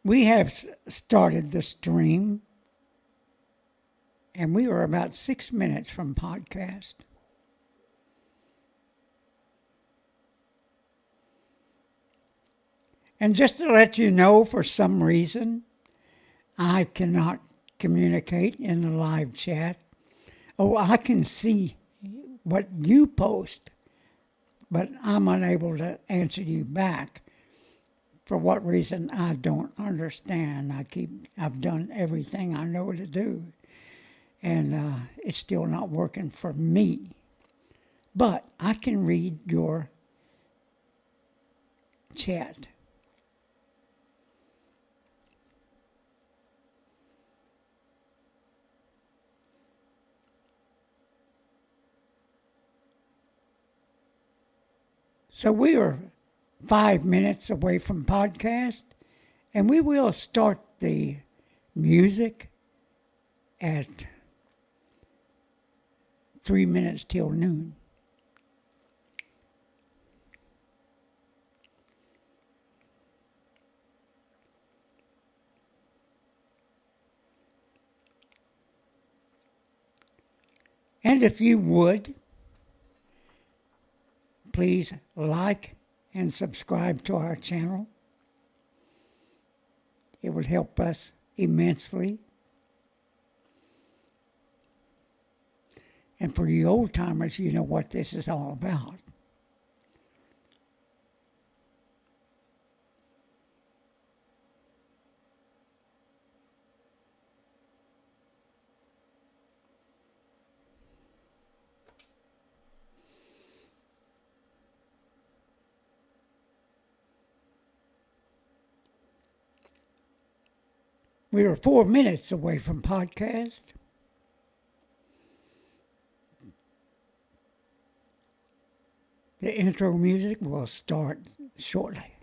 We have started the stream, and we were about 6 minutes from podcast. And just to let you know, for some reason, I cannot communicate in the live chat. Oh, I can see what you post, but I'm unable to answer you back. For what reason, I don't understand. I've done everything I know to do, and it's still not working for me. But I can read your chat. So we are 5 minutes away from podcast, and we will start the music at 3 minutes till noon. And if you would, please like and subscribe to our channel. It would help us immensely. And for you old timers, you know what this is all about. We are 4 minutes away from podcast. The intro music will start shortly.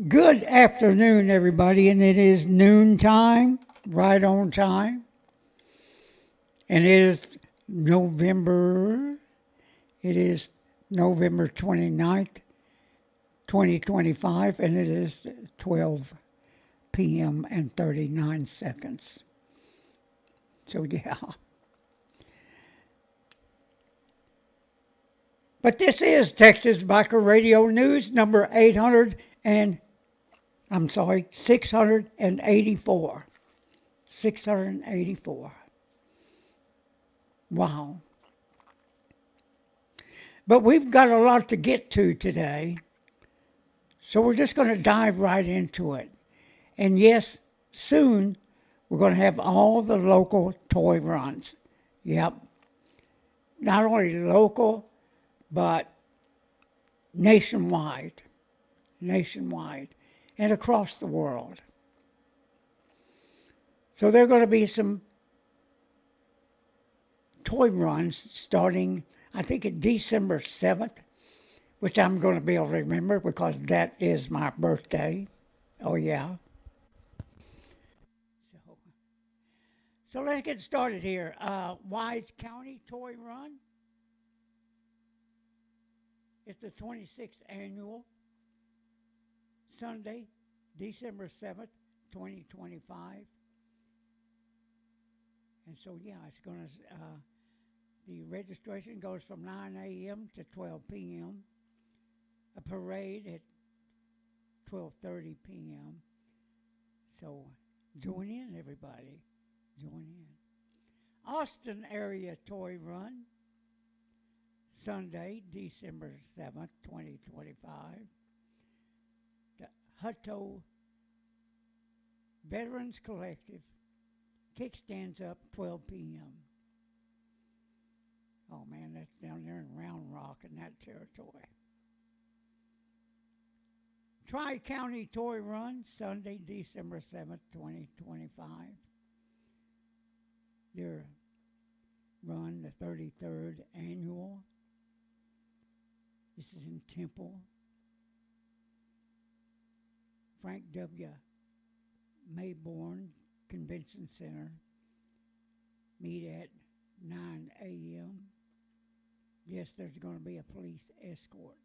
Good afternoon, everybody, and it is noon time, right on time. And November, it is November 29th, 2025, and it is 12 p.m. and 39 seconds. So, yeah. But this is Texas Biker Radio News number 684. 684. Wow. But we've got a lot to get to today, so we're just going to dive right into it. And yes, soon we're going to have all the local toy runs. Yep. Not only local, but nationwide, and across the world. So there are going to be some toy runs starting, I think, at December 7th, which I'm going to be able to remember because that is my birthday. Oh, yeah. So let's get started here. Wise County Toy Run. It's the 26th annual, Sunday, December 7th, 2025. And so, yeah, it's going to, the registration goes from 9 a.m. to 12 p.m. A parade at 12:30 p.m. So join in, everybody. Join in. Austin Area Toy Run, Sunday, December 7th, 2025. The Hutto Veterans Collective kickstands up 12 p.m. Oh man, that's down there in Round Rock in that territory. Tri-County Toy Run, Sunday, December 7th, 2025. Their run, the 33rd annual. This is in Temple. Frank W. Mayborn Convention Center. Meet at 9 a.m. Yes, there's going to be a police escort.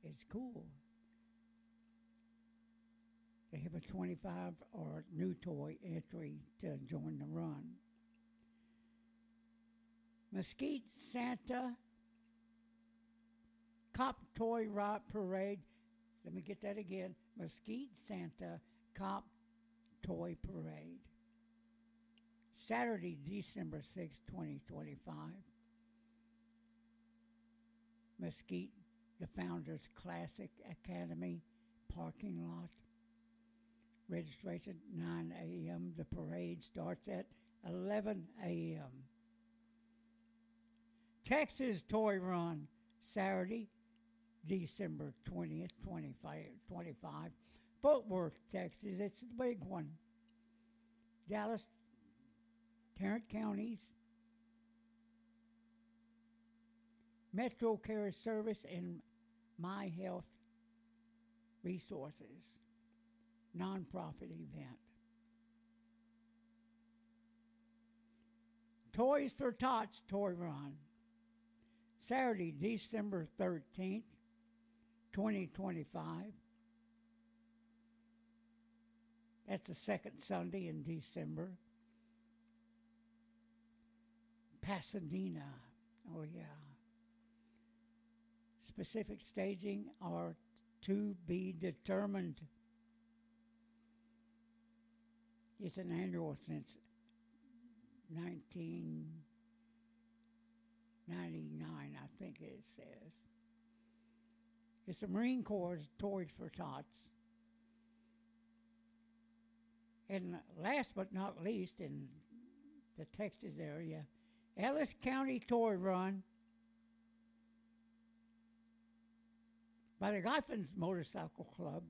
It's cool. They have a 25 or new toy entry to join the run. Mesquite Santa Cop Toy Ride Parade. Let me get that again. Mesquite Santa Cop Toy Parade. Saturday, December 6, 2025. Mesquite, the Founders Classic Academy parking lot. Registration 9 a.m. The parade starts at 11 a.m. Texas Toy Run, Saturday, December 20th, 25. Fort Worth, Texas. It's the big one. Dallas, Tarrant Counties, Metro Care Service, and My Health Resources. Nonprofit event. Toys for Tots Toy Run. Saturday, December 13th, 2025. That's the second Sunday in December. Pasadena. Oh, yeah. Specific staging are to be determined. It's an annual since 1999, I think it says. It's the Marine Corps Toys for Tots. And last but not least, in the Texas area, Ellis County Toy Run by the Gyphins Motorcycle Club.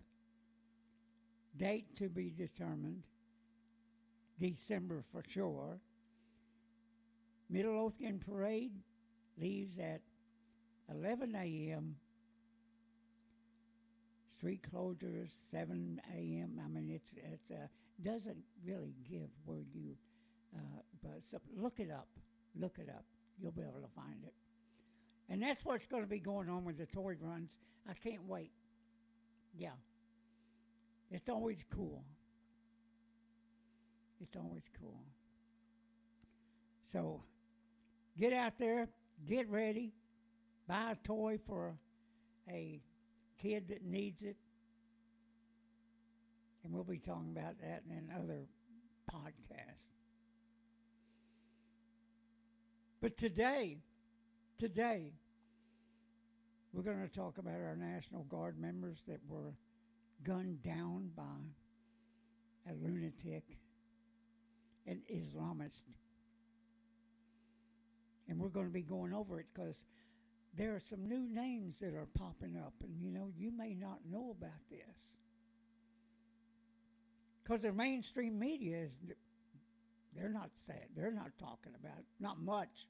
Date to be determined. December for sure. Midlothian Parade leaves at 11 a.m. street closures, 7 a.m. I mean, it's doesn't really give where you, but so look it up. Look it up. You'll be able to find it. And that's what's going to be going on with the toy runs. I can't wait. Yeah. It's always cool. It's always cool. So get out there, get ready, buy a toy for a kid that needs it. And we'll be talking about that in other podcasts. But today, we're going to talk about our National Guard members that were gunned down by a lunatic, an Islamist. And we're going to be going over it because there are some new names that are popping up. And, you may not know about this. Because the mainstream media is, they're not sad. They're not talking about it. Not much.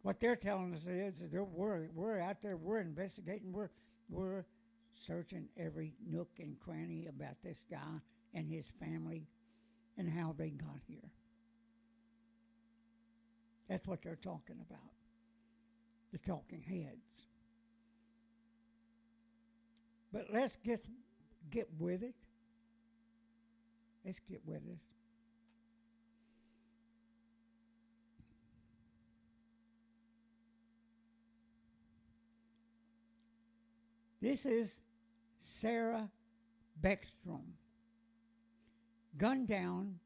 What they're telling us is we're out there, we're investigating, we're searching every nook and cranny about this guy and his family and how they got here. That's what they're talking about. The talking heads. But let's get with it. Let's get with this. This is Sarah Beckstrom, gunned down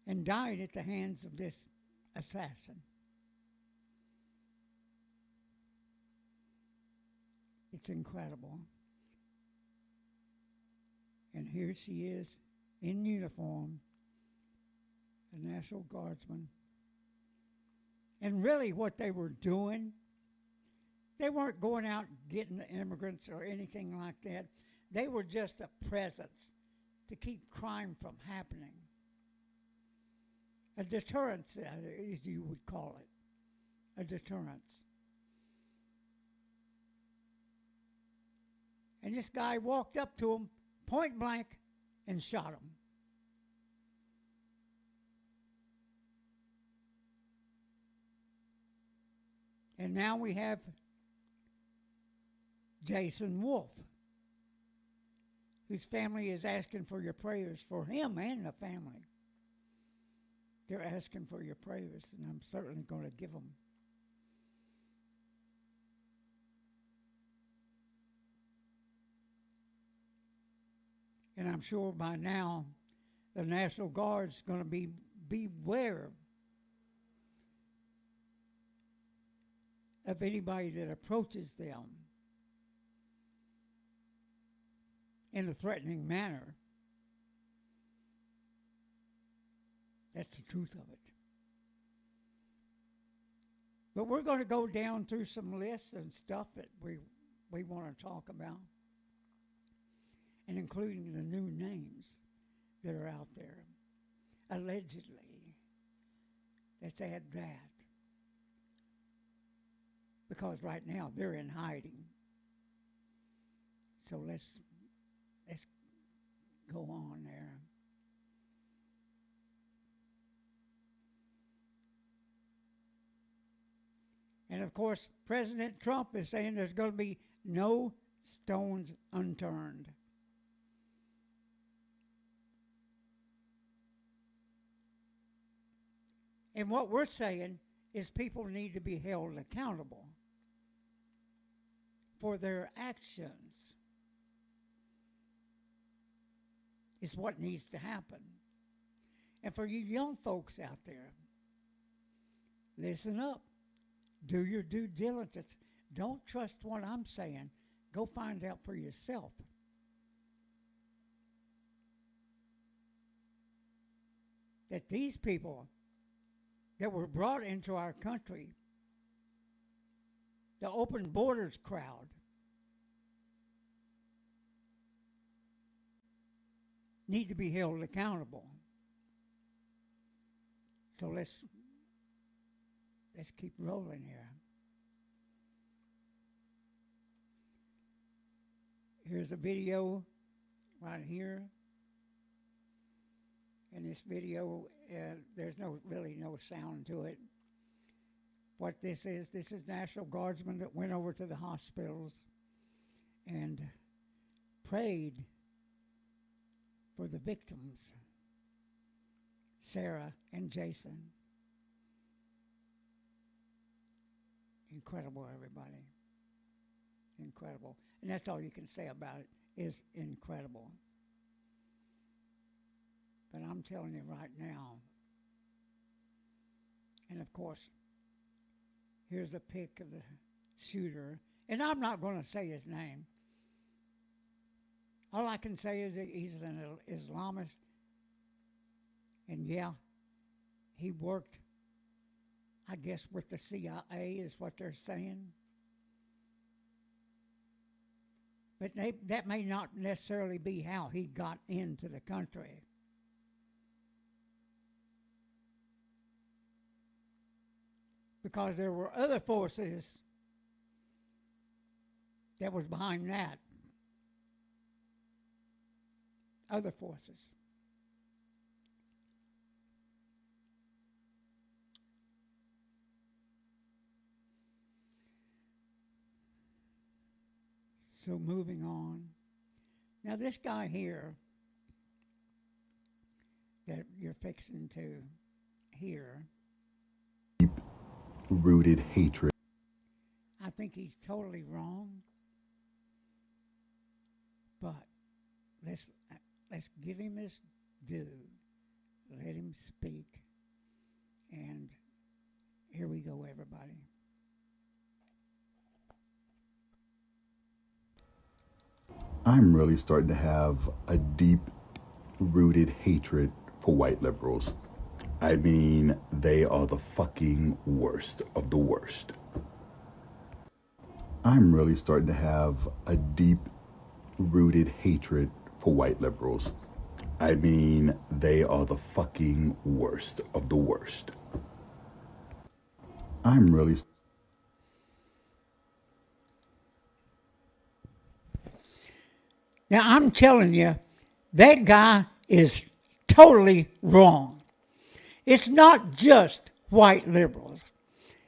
and died at the hands of this assassin. It's incredible. And here she is in uniform, a National Guardsman. And really what they were doing, they weren't going out getting the immigrants or anything like that. They were just a presence to keep crime from happening. A deterrence, as you would call it. A deterrence. And this guy walked up to him, point blank, and shot him. And now we have Jason Wolfe, whose family is asking for your prayers for him and the family. They're asking for your prayers, and I'm certainly going to give them. And I'm sure by now the National Guard's going to beware of anybody that approaches them in a threatening manner. That's the truth of it. But we're going to go down through some lists and stuff that we want to talk about, and including the new names that are out there. Allegedly. Let's add that. Because right now they're in hiding. So let's go on there. And of course, President Trump is saying there's going to be no stones unturned. And what we're saying is people need to be held accountable for their actions. Is what needs to happen. And for you young folks out there, listen up. Do your due diligence. Don't trust what I'm saying. Go find out for yourself. That these people that were brought into our country, the open borders crowd, need to be held accountable. So let's let's keep rolling here. Here's a video right here. In this video, there's really no sound to it. What this is National Guardsmen that went over to the hospitals and prayed for the victims, Sarah and Jason. Incredible, everybody. Incredible. And that's all you can say about it, is incredible. But I'm telling you right now, and of course, here's a pic of the shooter, and I'm not going to say his name. All I can say is that he's an Islamist, and yeah, he worked, I guess, with the CIA is what they're saying. But that may not necessarily be how he got into the country. Because there were other forces that was behind that. Other forces. So moving on. Now this guy here that you're fixing to hear, rooted hatred. I think he's totally wrong. But let's give him his due. Let him speak. And here we go, everybody. I'm really starting to have a deep rooted hatred for white liberals. I mean, they are the fucking worst of the worst. I'm really starting to have a deep rooted hatred for white liberals. I mean, they are the fucking worst of the worst. I'm really... Now, I'm telling you, that guy is totally wrong. It's not just white liberals.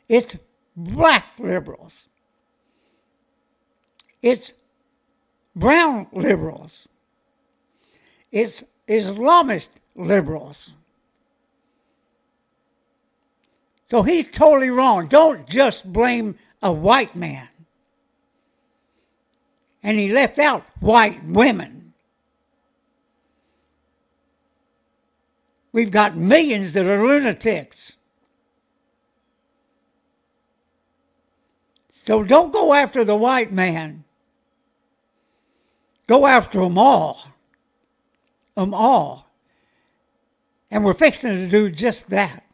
It's black liberals. It's brown liberals. It's Islamist liberals. So he's totally wrong. Don't just blame a white man. And he left out white women. We've got millions that are lunatics. So don't go after the white man. Go after them all. Them all. And we're fixing to do just that.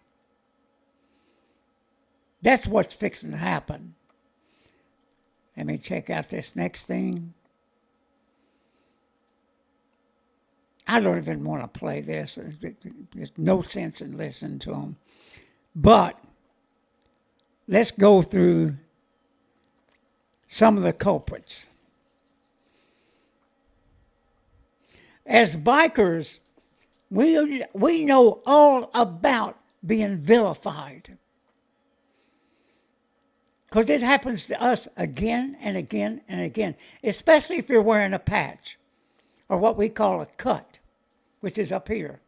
That's what's fixing to happen. Let me check out this next thing. I don't even want to play this. There's no sense in listening to them. But let's go through some of the culprits. As bikers, we know all about being vilified. Because it happens to us again and again and again, especially if you're wearing a patch or what we call a cut, which is up here.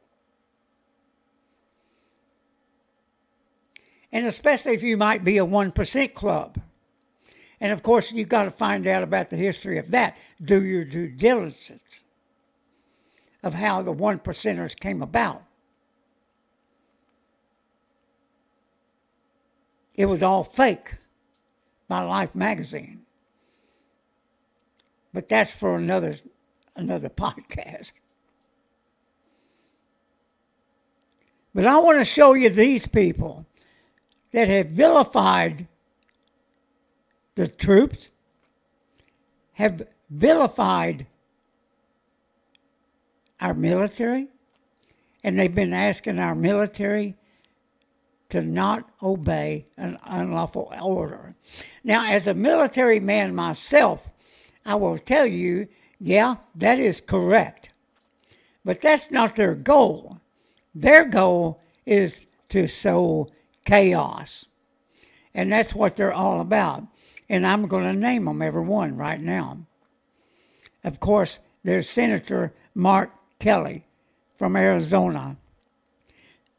And especially if you might be a 1% club. And of course, you've got to find out about the history of that. Do your due diligence of how the 1%ers came about. It was all fake by Life magazine. But that's for another podcast. But I want to show you these people that have vilified the troops, have vilified our military, and they've been asking our military to not obey an unlawful order. Now, as a military man myself, I will tell you, yeah, that is correct. But that's not their goal. Their goal is to sow chaos. And that's what they're all about. And I'm going to name them, every one, right now. Of course, there's Senator Mark Kelly from Arizona.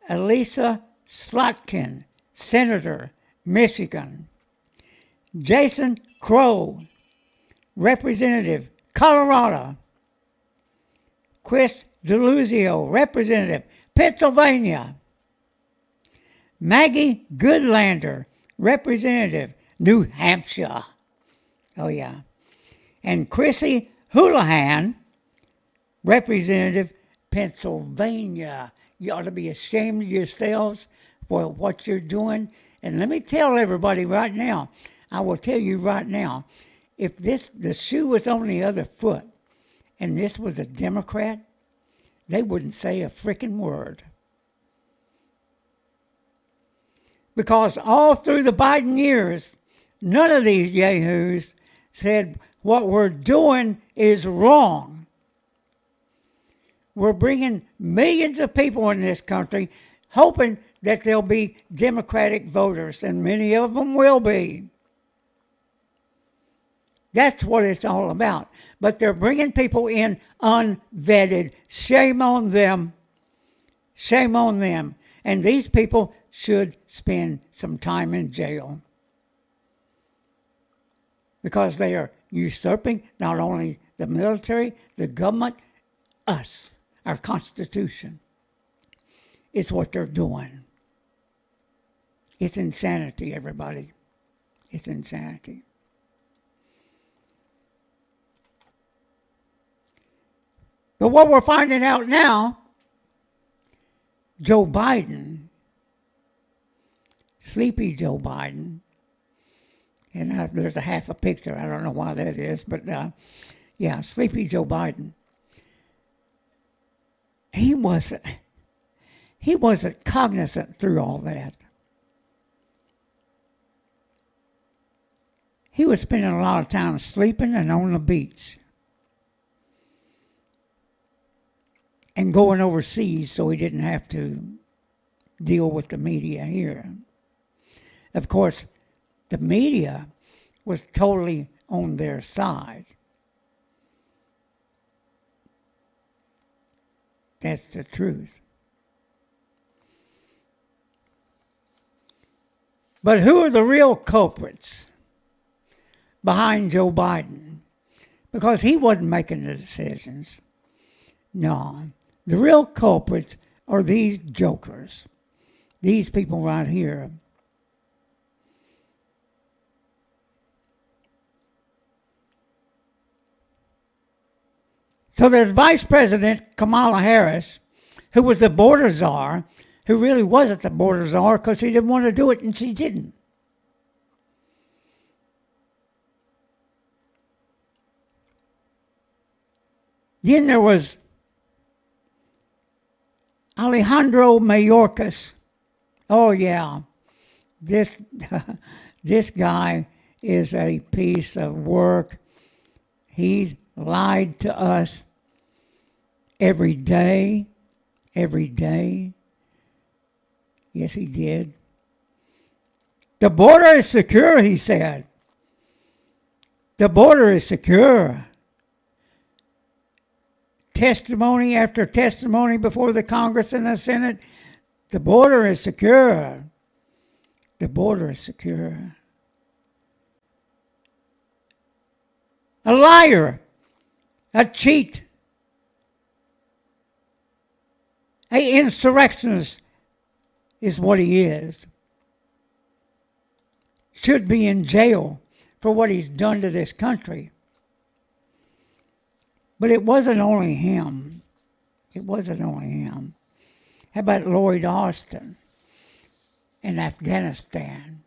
Elisa Slotkin, Senator, Michigan. Jason Crow, Representative, Colorado. Chris DeLuzio, Representative, Pennsylvania. Maggie Goodlander, Representative, New Hampshire. Oh, yeah. And Chrissy Houlihan, Representative, Pennsylvania. You ought to be ashamed of yourselves for what you're doing. And let me tell everybody right now, I will tell you right now, if the shoe was on the other foot and this was a Democrat, they wouldn't say a freaking word. Because all through the Biden years, none of these yahoos said what we're doing is wrong. We're bringing millions of people in this country hoping that there'll be Democratic voters, and many of them will be. That's what it's all about. But they're bringing people in unvetted. Shame on them. Shame on them. And these people should spend some time in jail. Because they are usurping not only the military, the government, us, our Constitution. It's what they're doing. It's insanity, everybody. It's insanity. But what we're finding out now, Joe Biden, sleepy Joe Biden, and there's a half a picture, I don't know why that is, but yeah, sleepy Joe Biden. He wasn't cognizant through all that. He was spending a lot of time sleeping and on the beach. And going overseas so he didn't have to deal with the media here. Of course, the media was totally on their side. That's the truth. But who are the real culprits behind Joe Biden? Because he wasn't making the decisions. No. The real culprits are these jokers. These people right here. So there's Vice President Kamala Harris, who was the border czar, who really wasn't the border czar because she didn't want to do it, and she didn't. Then there was Alejandro Mayorkas. Oh, yeah. This guy is a piece of work. He's lied to us every day. Every day. Yes, he did. The border is secure, he said. The border is secure. Testimony after testimony before the Congress and the Senate. The border is secure. The border is secure. A liar. A cheat. An insurrectionist is what he is. Should be in jail for what he's done to this country. But it wasn't only him. It wasn't only him. How about Lloyd Austin in Afghanistan,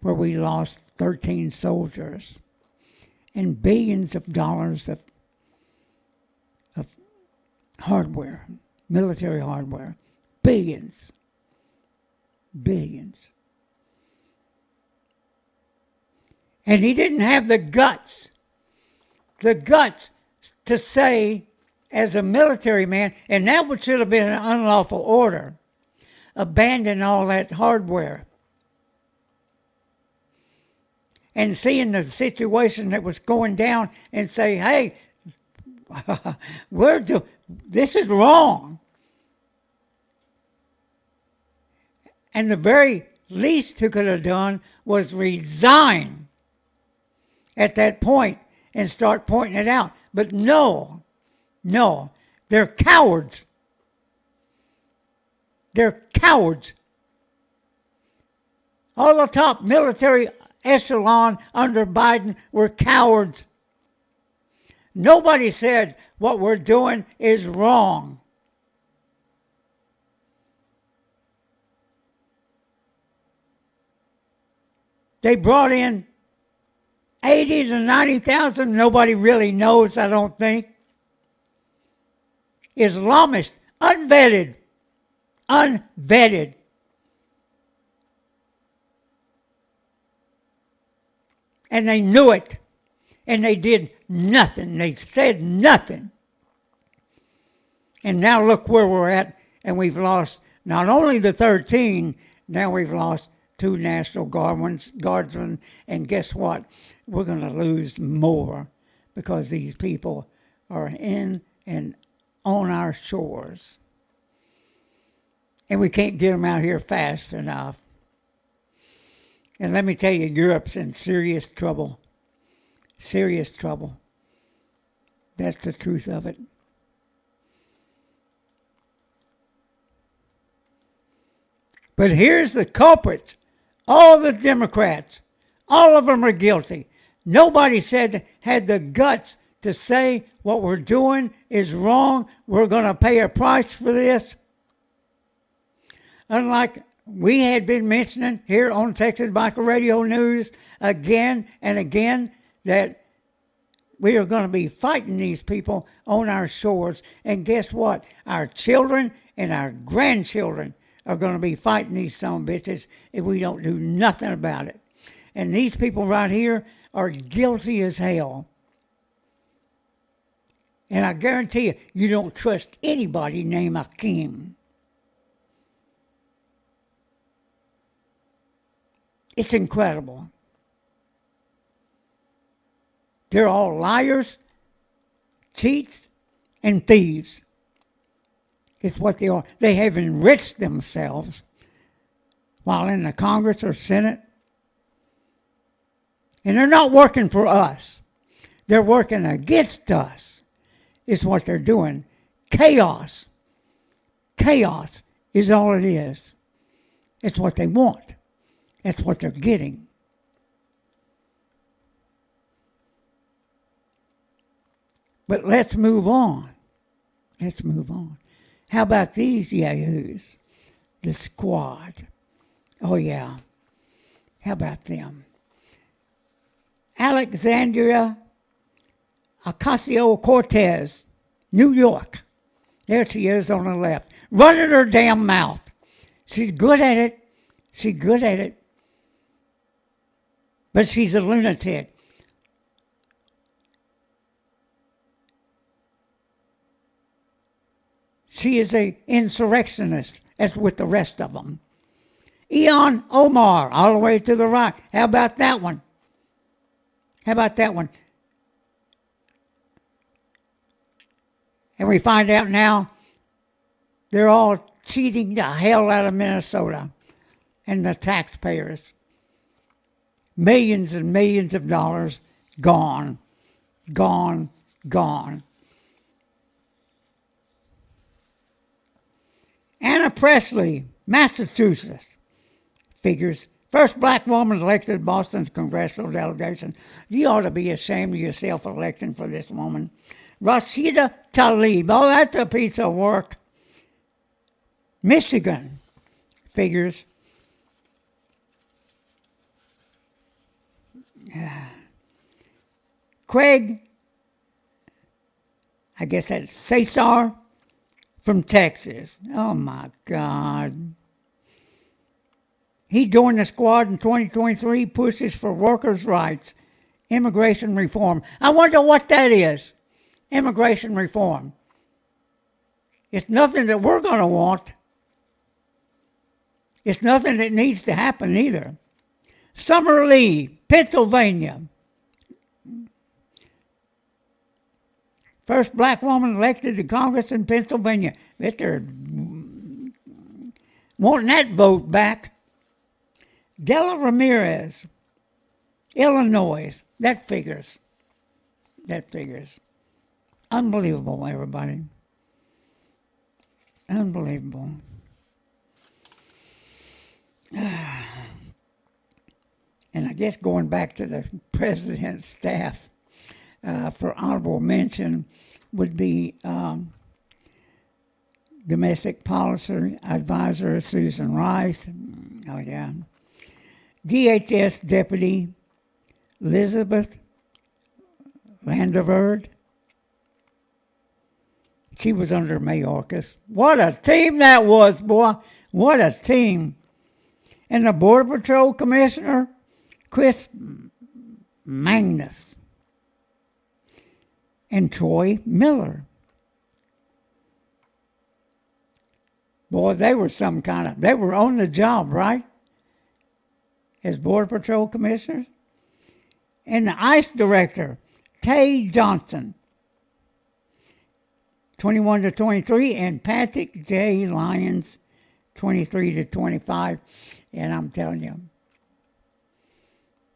where we lost 13 soldiers and billions of dollars of of hardware, military hardware, billions. Billions. And he didn't have the guts to say, as a military man, and that would should have been an unlawful order, abandon all that hardware. And seeing the situation that was going down and say, hey, this is wrong. And the very least he could have done was resign at that point and start pointing it out. But no, they're cowards. They're cowards. All the top military echelon under Biden were cowards. Nobody said what we're doing is wrong. They brought in 80 to 90,000. Nobody really knows, I don't think. Islamists, unvetted. And they knew it. And they did nothing. They said nothing. And now look where we're at. And we've lost not only the 13, now we've lost 2 National Guardsmen. And guess what? We're going to lose more because these people are in and on our shores. And we can't get them out here fast enough. And let me tell you, Europe's in serious trouble. Serious trouble. That's the truth of it. But here's the culprits. All the Democrats, all of them are guilty. Nobody had the guts to say what we're doing is wrong. We're going to pay a price for this. Unlike we had been mentioning here on Texas Biker Radio News again and again that we are going to be fighting these people on our shores. And guess what? Our children and our grandchildren are going to be fighting these son of bitches if we don't do nothing about it. And these people right here are guilty as hell. And I guarantee you, you don't trust anybody named Akeem. It's incredible. They're all liars, cheats, and thieves. It's what they are. They have enriched themselves while in the Congress or Senate. And they're not working for us. They're working against us, is what they're doing. Chaos. Chaos is all it is. It's what they want. That's what they're getting. But let's move on. Let's move on. How about these yahoos? The squad. Oh, yeah. How about them? Alexandria Ocasio-Cortez, New York. There she is on the left. Running her damn mouth. She's good at it. She's good at it. But she's a lunatic. She is an insurrectionist, as with the rest of them. Ilhan Omar, all the way to the right. How about that one? How about that one? And we find out now they're all cheating the hell out of Minnesota and the taxpayers. Millions and millions of dollars gone. Gone. Gone. Anna Presley, Massachusetts, figures. First black woman elected Boston's congressional delegation. You ought to be ashamed of yourself electing for this woman. Rashida Tlaib. Oh, that's a piece of work. Michigan, figures. Craig, I guess that's Cesar, from Texas. Oh, my God. He joined the squad in 2023, pushes for workers' rights, immigration reform. I wonder what that is. Immigration reform. It's nothing that we're going to want. It's nothing that needs to happen either. Summer Lee, Pennsylvania. First black woman elected to Congress in Pennsylvania. Bet they're wanting that vote back. Della Ramirez, Illinois. That figures. That figures. Unbelievable, everybody. Unbelievable. And I guess going back to the president's staff, for honorable mention would be Domestic Policy Advisor Susan Rice. Oh, yeah. DHS Deputy Elizabeth Landeverd. She was under Mayorkas. What a team that was, boy. What a team. And the Border Patrol Commissioner, Chris Magnus. And Troy Miller. Boy, they were they were on the job, right? As Border Patrol Commissioners. And the ICE Director, Tay Johnson, 21 to 23, and Patrick J. Lyons, 23 to 25. And I'm telling you,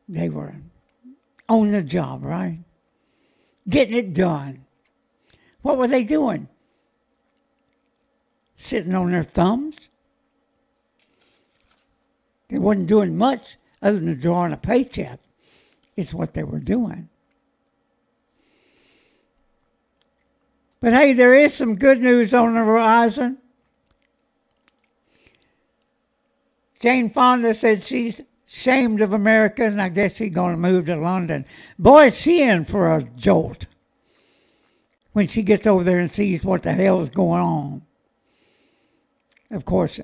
they were on the job, right? Getting it done. What were they doing? Sitting on their thumbs? They wasn't doing much other than drawing a paycheck. It's what they were doing. But hey, there is some good news on the horizon. Jane Fonda said she's ashamed of America, and I guess she's going to move to London. Boy, is she in for a jolt when she gets over there and sees what the hell is going on. Of course,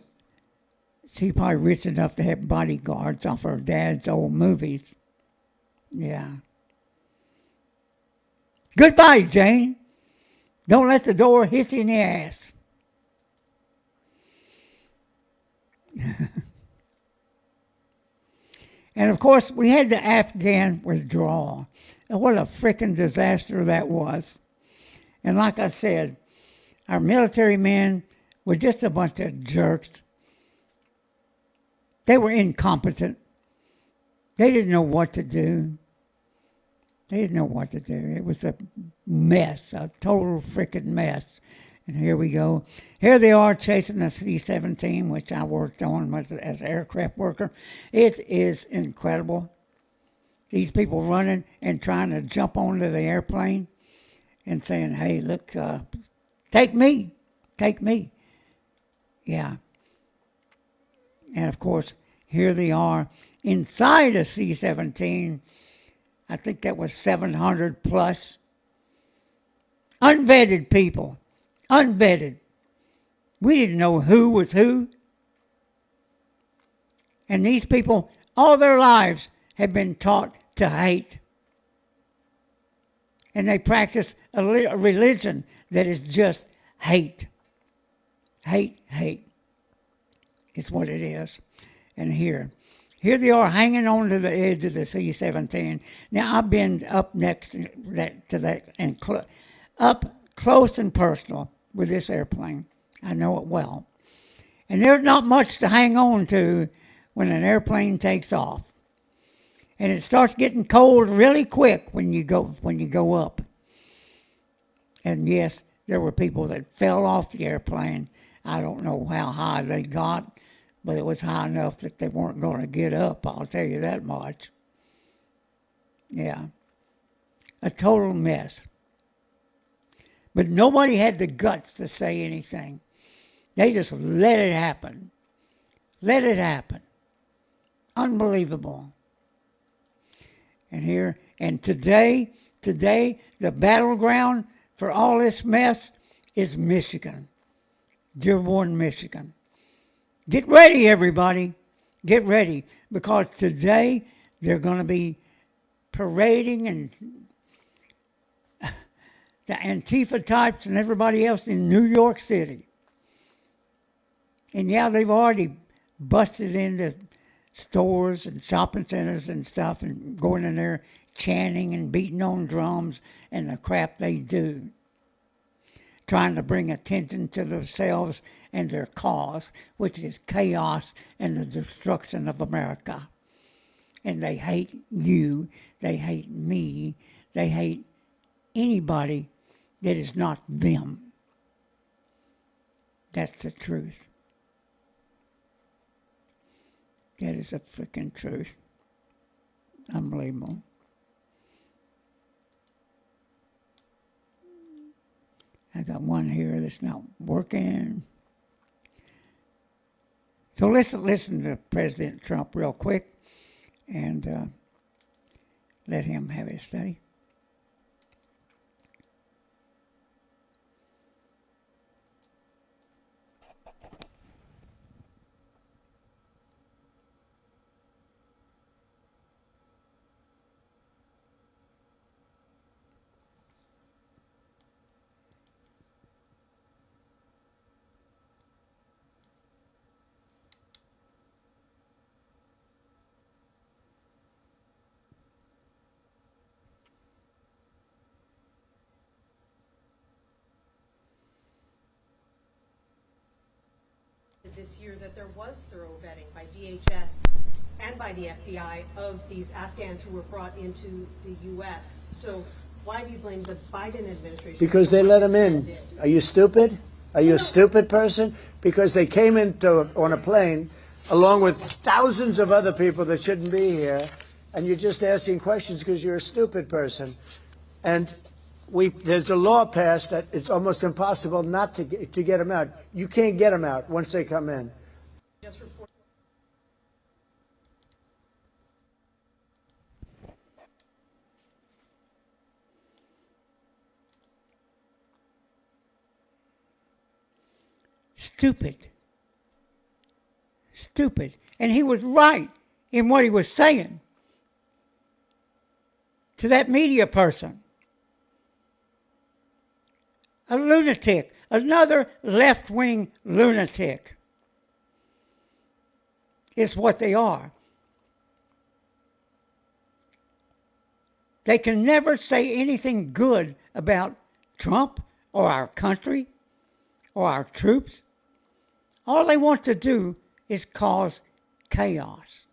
she's probably rich enough to have bodyguards off her dad's old movies. Yeah. Goodbye, Jane. Don't let the door hit you in the ass. And of course, we had the Afghan withdrawal. And what a freaking disaster that was. And like I said, our military men were just a bunch of jerks. They were incompetent. They didn't know what to do. They didn't know what to do. It was a mess, a total freaking mess. And here we go. Here they are chasing the C-17, which I worked on as an aircraft worker. It is incredible. These people running and trying to jump onto the airplane and saying, hey, look, take me. Take me. Yeah. And of course, here they are inside a C-17. I think that was 700 plus. Unvetted people. Unvetted. We didn't know who was who. And these people, all their lives, have been taught to hate. And they practice a religion that is just hate. Hate, hate. Is what it is. And here they are hanging on to the edge of the C-17. Now, I've been up next to that and up close and personal with this airplane. I know it well. And there's not much to hang on to when an airplane takes off. And it starts getting cold really quick when you go up. And yes, there were people that fell off the airplane. I don't know how high they got, but it was high enough that they weren't going to get up, I'll tell you that much. Yeah. A total mess. But nobody had the guts to say anything. They just let it happen. Let it happen. Unbelievable. And today, the battleground for all this mess is Michigan. Dearborn, Michigan. Get ready, everybody. Get ready, because today they're going to be parading and the Antifa types and everybody else in New York City. And yeah, they've already busted into stores and shopping centers and stuff and going in there chanting and beating on drums and the crap they do, trying to bring attention to themselves and their cause, which is chaos and the destruction of America. And they hate you, they hate me, they hate anybody that is not them. That's the truth. That is the freaking truth. Unbelievable. I got one here that's not working. So let's listen to President Trump real quick and let him have his say. This year that there was thorough vetting by DHS and by the FBI of these Afghans who were brought into the U.S. So why do you blame the Biden administration? Because they let them in. Are you stupid? Are you a stupid person? Because they came on a plane along with thousands of other people that shouldn't be here, and you're just asking questions because you're a stupid person. And there's a law passed that it's almost impossible not to get them out. You can't get them out once they come in. Just report. Stupid. Stupid. And he was right in what he was saying to that media person. A lunatic, another left-wing lunatic is what they are. They can never say anything good about Trump or our country or our troops. All they want to do is cause chaos.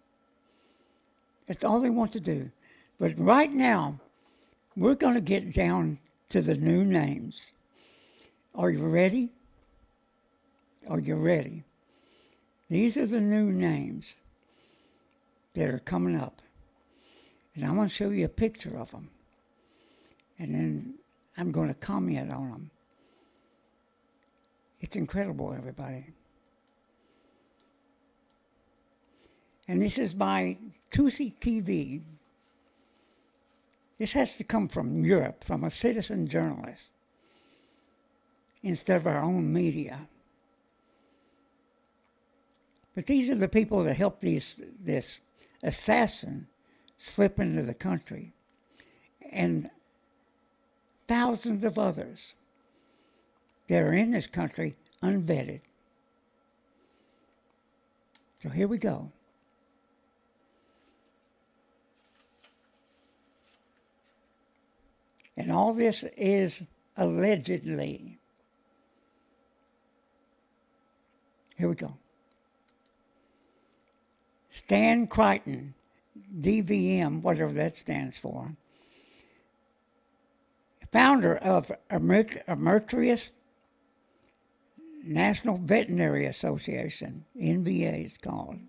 That's all they want to do. But right now, we're going to get down to the new names. Are you ready? Are you ready? These are the new names that are coming up. And I'm going to show you a picture of them. And then I'm going to comment on them. It's incredible, everybody. And this is by Tusi TV. This has to come from Europe, from a citizen journalist, instead of our own media. But these are the people that helped this assassin slip into the country, and thousands of others that are in this country unvetted. So here we go. And all this is allegedly. Here we go. Stan Crichton, DVM, whatever that stands for, founder of Emertrius National Veterinary Association, NBA is called.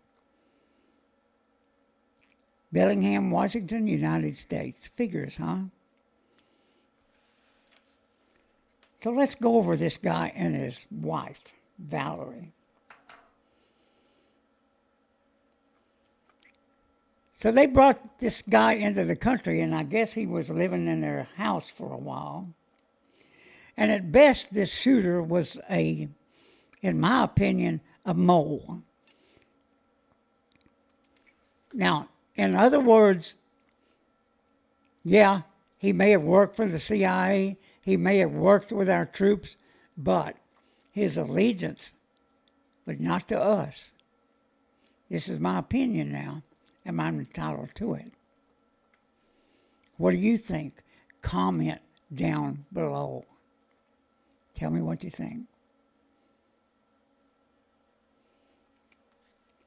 Bellingham, Washington, United States. Figures, huh? So let's go over this guy and his wife, Valerie. So they brought this guy into the country, and I guess he was living in their house for a while. And at best, this shooter was in my opinion, a mole. Now, in other words, yeah, he may have worked for the CIA, he may have worked with our troops, but his allegiance was not to us. This is my opinion now, and I'm entitled to it. What do you think? Comment down below. Tell me what you think.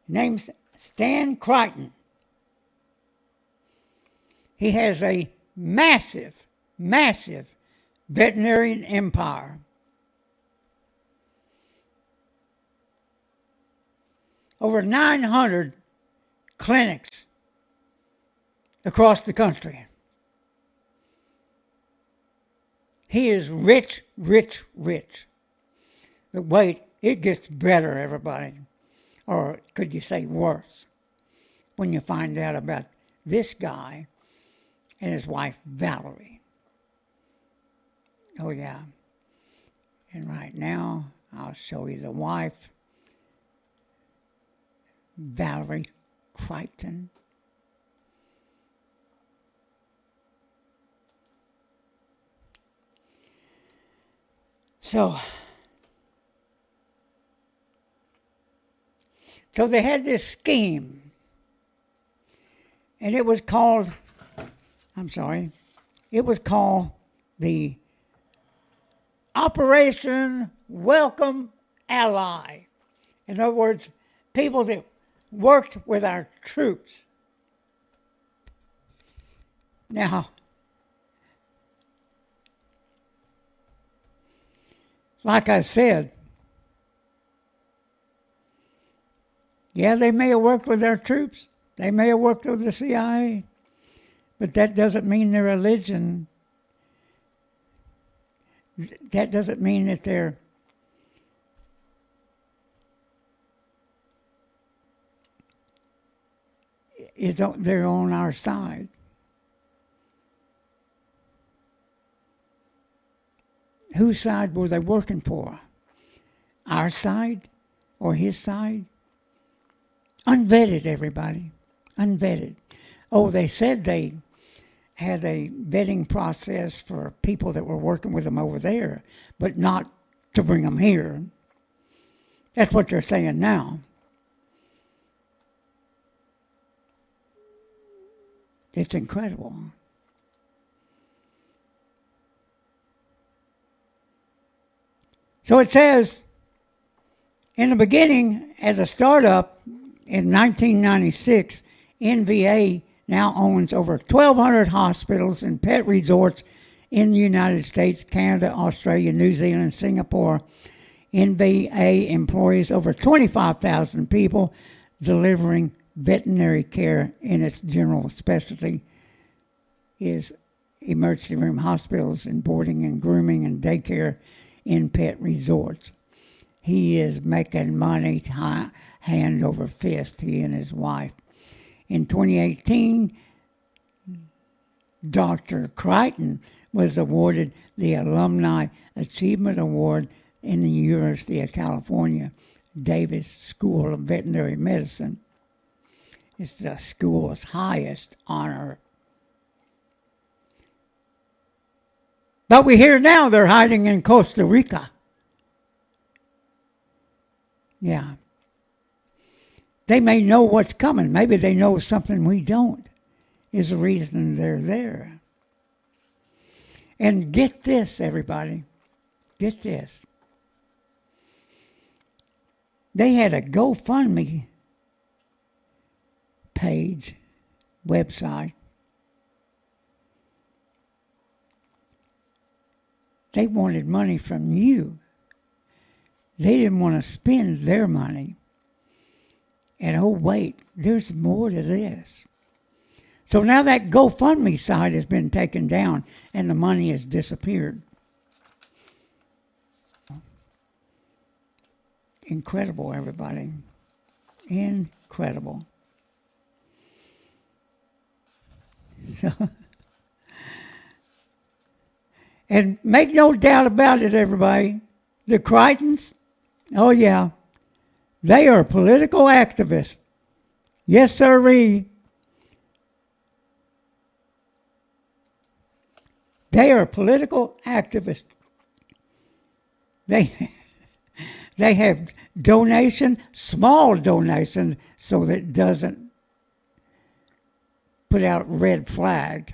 Name's Stan Crichton. He has a massive veterinarian empire. Over 900 clinics across the country. He is rich. But wait, it gets better, everybody. Or could you say worse? When you find out about this guy and his wife, Valerie. Oh, yeah. And right now, I'll show you the wife, Valerie Crichton. So they had this scheme, and it was called the Operation Welcome Ally. In other words, people that worked with our troops. Now, like I said, yeah, they may have worked with our troops. They may have worked with the CIA. But that doesn't mean their religion. That doesn't mean that they're on our side. Whose side were they working for? Our side or his side? Unvetted, everybody. Unvetted. Oh, they said they had a vetting process for people that were working with them over there, but not to bring them here. That's what they're saying now. It's incredible. So it says, in the beginning, as a startup in 1996, NVA now owns over 1,200 hospitals and pet resorts in the United States, Canada, Australia, New Zealand, Singapore. NVA employs over 25,000 people, delivering veterinary care in its general specialty is emergency room hospitals and boarding and grooming and daycare in pet resorts. He is making money hand over fist, he and his wife. In 2018, Dr. Crichton was awarded the Alumni Achievement Award in the University of California, Davis School of Veterinary Medicine. It's the school's highest honor. But we hear now they're hiding in Costa Rica. Yeah. They may know what's coming. Maybe they know something we don't, is the reason they're there. And get this, everybody. Get this. They had a GoFundMe page, website. They wanted money from you. They didn't want to spend their money. And oh, wait, there's more to this. So now that GoFundMe site has been taken down and the money has disappeared. Incredible, everybody. Incredible. So, and make no doubt about it, everybody. The Crichtons, oh yeah, they are political activists. Yes, sirree. They are political activists. They have small donations, so that it doesn't put out red flag.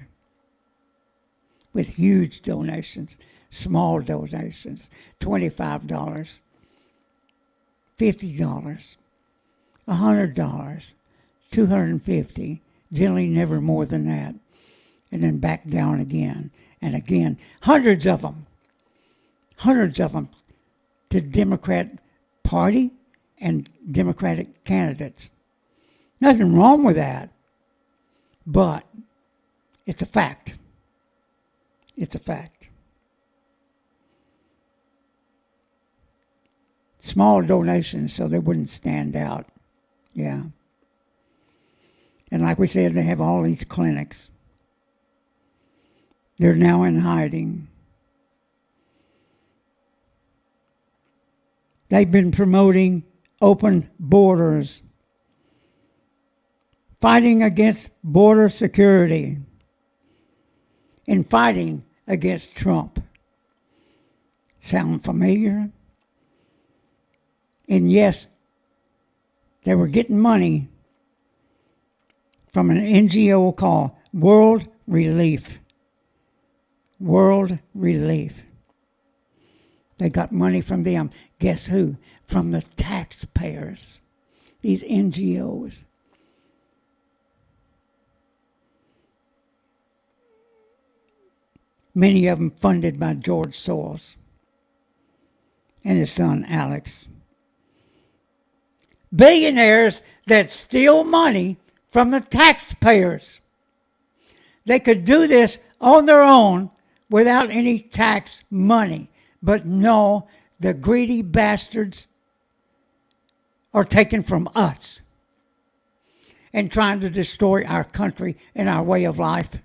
With huge donations, small donations, $25, $50, $100, $250, generally never more than that, and then back down again and again. Hundreds of them to Democrat Party and Democratic candidates. Nothing wrong with that, but it's a fact. It's a fact. Small donations so they wouldn't stand out. Yeah. And like we said, they have all these clinics. They're now in hiding. They've been promoting open borders, fighting against border security, and fighting against Trump. Sound familiar? And yes, they were getting money from an NGO called World Relief. World Relief. They got money from them. Guess who? From the taxpayers. These NGOs. Many of them funded by George Soros and his son Alex. Billionaires that steal money from the taxpayers. They could do this on their own without any tax money. But no, the greedy bastards are taken from us and trying to destroy our country and our way of life.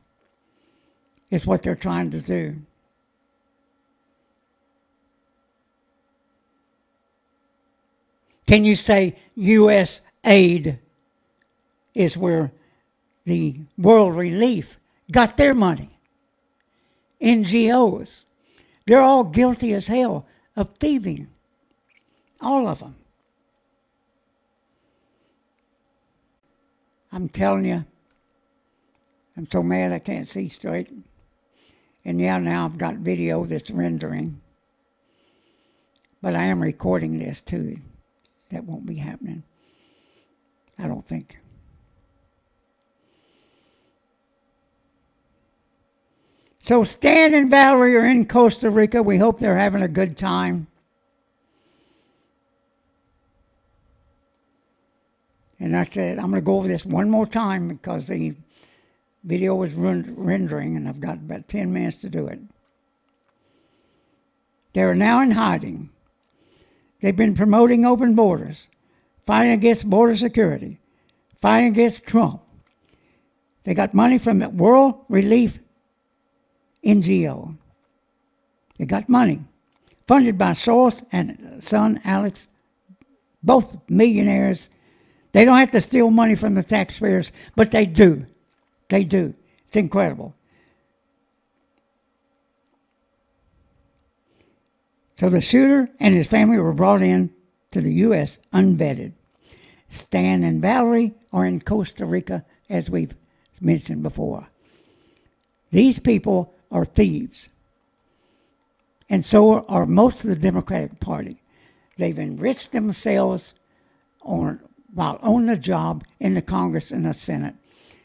Is what they're trying to do. Can you say U.S. aid is where the World Relief got their money? NGOs. They're all guilty as hell of thieving. All of them. I'm telling you, I'm so mad I can't see straight. And yeah, now I've got video that's rendering. But I am recording this too. That won't be happening. I don't think. So Stan and Valerie are in Costa Rica. We hope they're having a good time. And I said, I'm going to go over this one more time because the video was rendering and I've got about 10 minutes to do it. They are now in hiding. They've been promoting open borders, fighting against border security, fighting against Trump. They got money from the World Relief NGO. They got money funded by Soros and son Alex, both millionaires. They don't have to steal money from the taxpayers, but they do. They do. It's incredible. So the shooter and his family were brought in to the U.S. unvetted. Stan and Valerie are in Costa Rica, as we've mentioned before. These people are thieves. And so are most of the Democratic Party. They've enriched themselves while on the job in the Congress and the Senate.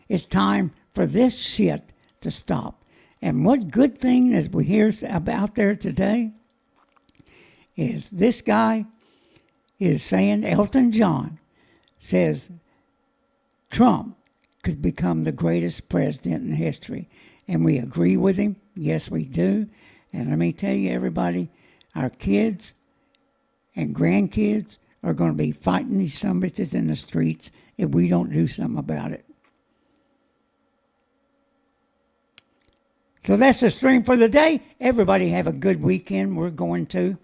It's time for this shit to stop. And what good thing that we hear about there today is this guy is saying, Elton John says Trump could become the greatest president in history. And we agree with him. Yes, we do. And let me tell you, everybody, our kids and grandkids are going to be fighting these sumbitches in the streets if we don't do something about it. So that's the stream for the day. Everybody have a good weekend. We're going to.